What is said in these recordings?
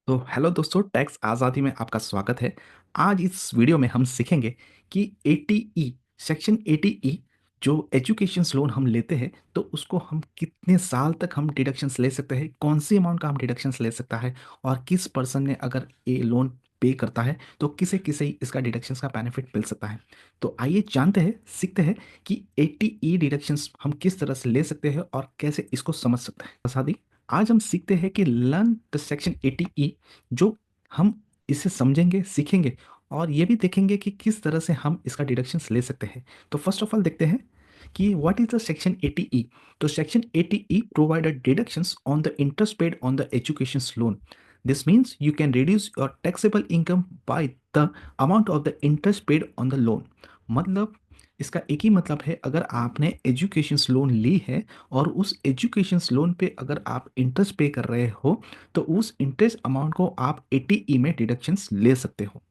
तो हेलो दोस्तों, टैक्स आज़ादी में आपका स्वागत है। आज इस वीडियो में हम सीखेंगे कि एटीई सेक्शन एटीई जो एजुकेशन लोन हम लेते हैं तो उसको हम कितने साल तक हम डिडक्शंस ले सकते हैं, कौन सी अमाउंट का हम डिडक्शंस ले सकता है और किस पर्सन ने अगर ये लोन पे करता है तो किसे किसे इसका डिडक्शंस का बेनिफिट मिल सकता है। तो आइए जानते हैं, सीखते हैं कि एटीई डिडक्शंस हम किस तरह से ले सकते हैं और कैसे इसको समझ सकते हैं। आज़ादी, आज हम सीखते हैं कि लर्न द सेक्शन 80E, जो हम इसे समझेंगे, सीखेंगे और ये भी देखेंगे कि किस तरह से हम इसका डिडक्शंस ले सकते हैं। तो फर्स्ट ऑफ ऑल देखते हैं कि what is the section 80E। तो section 80E provided deductions on the interest paid on the education loan. This means you can reduce your taxable income by the amount of the interest paid on the loan. मतलब इसका एक ही मतलब है, अगर आपने education loan ली है और उस एजुकेशन लोन पे अगर आप इंटरेस्ट पे कर रहे हो तो उस इंटरेस्ट अमाउंट को आप एटीई में डिडक्शंस ले सकते हो।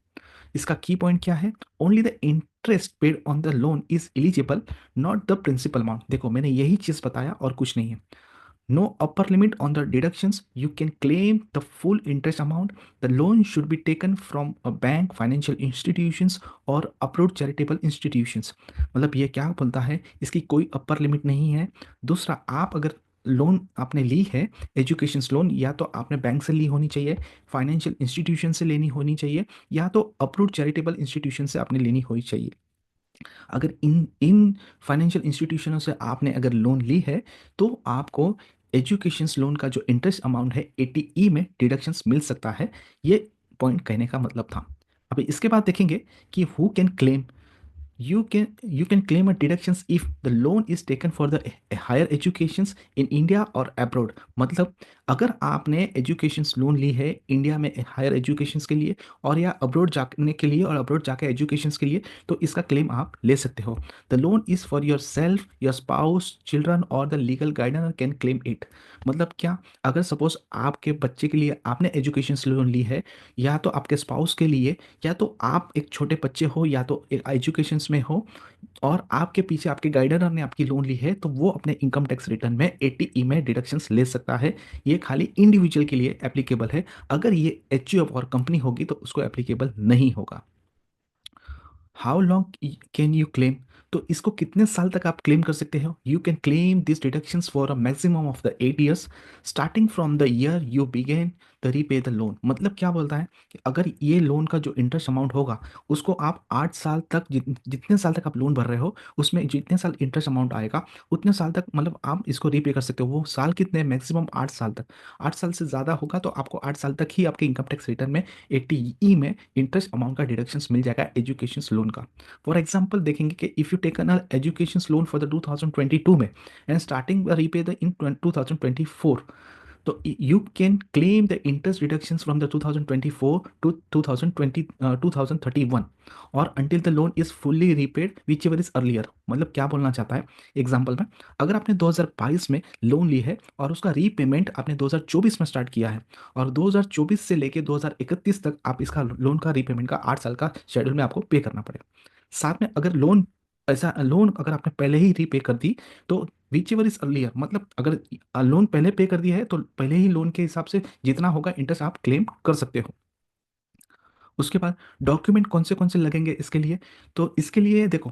इसका की पॉइंट क्या है? Only the interest paid on the loan is eligible, not the principal amount. देखो, मैंने यही चीज बताया और कुछ नहीं है। No upper limit on the deductions. You can claim the full interest amount. The loan should be taken from a bank, financial institutions or approved charitable institutions. मतलब ये क्या बोलता है, इसकी कोई अपर लिमिट नहीं है। दूसरा, आप अगर लोन आपने ली है, एजुकेशन लोन, या तो आपने बैंक से ली होनी चाहिए, फाइनेंशियल इंस्टीट्यूशन से लेनी होनी चाहिए, या तो अप्रूव्ड चैरिटेबल इंस्टीट्यूशन से आपने लेनी होनी चाहिए। अगर इन इन फाइनेंशियल इंस्टीट्यूशनों से आपने अगर लोन ली है तो आपको एजुकेशन लोन का जो इंटरेस्ट अमाउंट है एटीई में डिडक्शंस मिल सकता है। ये पॉइंट कहने का मतलब था। अभी इसके बाद देखेंगे कि who can claim. You can claim a deductions if the loan is taken for the higher educations in India or abroad। मतलब अगर आपने एजुकेशन लोन ली है इंडिया में हायर एजुकेशन के लिए और या अब्रॉड जाने के लिए और अब्रॉड जाके एजुकेशन के लिए, तो इसका क्लेम आप ले सकते हो। The loan is for yourself, your spouse, children or the legal guidance can claim it. मतलब क्या, अगर सपोज आपके बच्चे के लिए आपने एजुकेशन लोन ली है, या तो आपके स्पाउस के लिए, या तो आप एक छोटे बच्चे हो, या तो एक एजुकेशन में हो और आपके पीछे आपके गाइडर ने आपकी लोन ली है, तो वो अपने इनकम टैक्स रिटर्न में एटीई में डिडक्शंस ले सकता है। ये खाली इंडिविजुअल के लिए एप्लीकेबल है। अगर ये एचयूएफ और कंपनी होगी तो उसको एप्लीकेबल नहीं होगा। How long can you claim. तो इसको कितने साल तक आप क्लेम कर सकते हो? You can claim this deductions for a maximum of the 8 years starting from the year you begin the repay the loan. मतलब क्या बोलता है कि अगर ये लोन का जो इंटरेस्ट अमाउंट होगा उसको आप 8 साल तक, जितने साल तक आप लोन भर रहे हो उसमें जितने साल इंटरेस्ट अमाउंट आएगा उतने साल तक मतलब आप इसको रीपे कर सकते हो। वो साल कितने? मैक्सिमम 8 साल तक। 8 साल से ज़्यादा होगा तो आपको 8 साल तक ही आपके इनकम टैक्स रिटर्न में एटीई में इंटरेस्ट अमाउंट का डिडक्शंस मिल जाएगा एजुकेशन लोन का। फॉर एग्जाम्पल देखेंगे कि if you taken a education loan for the 2022 में and starting repay the in 2024, तो you can claim the interest reductions from the 2024 to 2031 और until the loan is fully repaid whichever is earlier. मतलब क्या बोलना चाहता है? Example में, अगर आपने 2022 में लोन ली है और उसका रीपेमेंट आपने 2024 में स्टार्ट किया है और 2024 से लेके 2031 तक आप इसका लोन का रीपेमेंट का 8 साल का शेड्यूल में आपको पे करना पड़ेगा। साथ में अगर लोन, ऐसा लोन अगर आपने पहले ही रीपे कर दी तो विच एवर इज अर्लियर, मतलब अगर लोन पहले पे कर दिया है तो पहले ही लोन के हिसाब से जितना होगा इंटरेस्ट आप क्लेम कर सकते हो। उसके बाद डॉक्यूमेंट कौन से लगेंगे इसके लिए? तो इसके लिए देखो,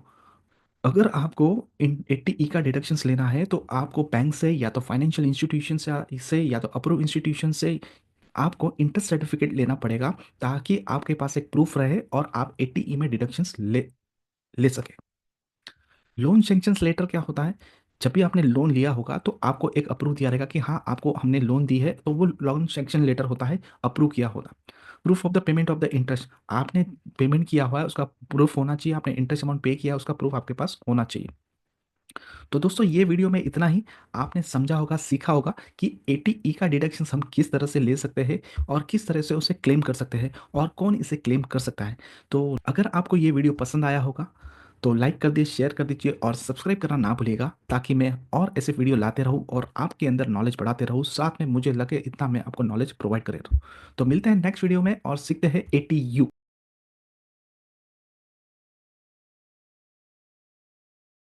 अगर आपको इन 80E का डिडक्शंस लेना है तो आपको बैंक से या तो फाइनेंशियल इंस्टीट्यूशन से या तो अप्रूव इंस्टीट्यूशन से आपको इंटरेस्ट सर्टिफिकेट लेना पड़ेगा, ताकि आपके पास एक प्रूफ रहे और आप एटीई में डिडक्शंस ले ले सके। लोन सेंक्शन लेटर क्या होता है? जब भी आपने लोन लिया होगा तो आपको एक अप्रूव दिया रहेगा कि हाँ आपको हमने लोन दी है, तो वो लोन सेंक्शन लेटर होता है, अप्रूव किया होगा। Proof of the payment of the interest, आपने पेमेंट किया हुआ है उसका प्रूफ होना चाहिए, आपने इंटरेस्ट अमाउंट पे किया उसका प्रूफ आपके पास होना चाहिए। तो दोस्तों ये वीडियो में इतना ही। आपने समझा होगा, सीखा होगा कि एटीई का डिडक्शन हम किस तरह से ले सकते हैं और किस तरह से उसे क्लेम कर सकते हैं और कौन इसे क्लेम कर सकता है। तो अगर आपको ये वीडियो पसंद आया होगा तो लाइक कर दीजिए, शेयर कर दीजिए और सब्सक्राइब करना ना भूलिएगा, ताकि मैं और ऐसे वीडियो लाते रहूं और आपके अंदर नॉलेज बढ़ाते रहूं, साथ में मुझे लगे इतना मैं आपको नॉलेज प्रोवाइड करे रहूं। तो मिलते हैं नेक्स्ट वीडियो में और सीखते हैं एटीयू।